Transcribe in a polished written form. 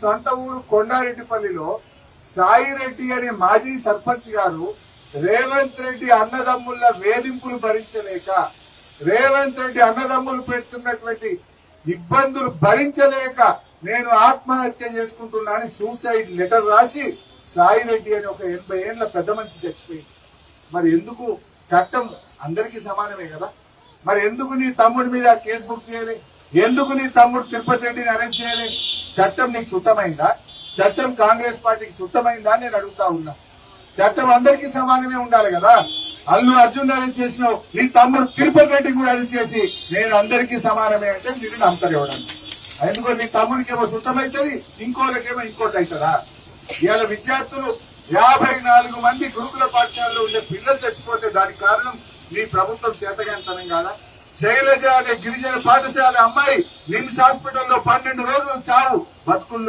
సొంత ఊరు కొండారెడ్డిపల్లిలో సాయిరెడ్డి అనే మాజీ సర్పంచ్ గారు రేవంత్ రెడ్డి అన్నదమ్ముల వేధింపులు భరించలేక, రేవంత్ రెడ్డి అన్నదమ్ములు పెడుతున్నటువంటి ఇబ్బందులు భరించలేక నేను ఆత్మహత్య చేసుకుంటున్నా అని సూసైడ్ లెటర్ రాసి సాయిరెడ్డి అని ఒక 80 ఏళ్ల పెద్ద మనిషి చచ్చిపోయింది. మరి ఎందుకు? చట్టం అందరికీ సమానమే కదా. మరి ఎందుకు నీ తమ్ముడి మీద కేసు బుక్ చేయాలి? ఎందుకు నీ తమ్ముడు తిరుపతి రెడ్డిని అరెస్ట్ చేయాలి? చట్టం నీకు చుట్టమైందా? చట్టం కాంగ్రెస్ పార్టీకి చుట్టమైందా నేను అడుగుతా ఉన్నా. చట్టం అందరికీ సమానమే ఉండాలి కదా. అల్లు అర్జున్ అరెస్ట్ చేసినావు, నీ తమ్ముడు తిరుపతి రెడ్డి కూడా అరెస్ట్ చేసి నేను అందరికీ సమానమే అంటే మీరు నమ్ముతారు ఇవ్వడం. ఎందుకో నీ తమ్ముడికేమో చుట్టమైతుంది, ఇంకోళ్ళకేమో ఇంకోటి అవుతుందా? ఇవాళ విద్యార్థులు 54 మంది గురుకుల పాఠశాలలో ఉండే పిల్లలు చచ్చిపోతే దానికి కారణం మీ ప్రభుత్వం చేతగానితనం కాదా? శైలజ అనే గిరిజన పాఠశాల అమ్మాయి నిమ్స్ హాస్పిటల్లో 12 రోజులు చావు బతుకుల్లో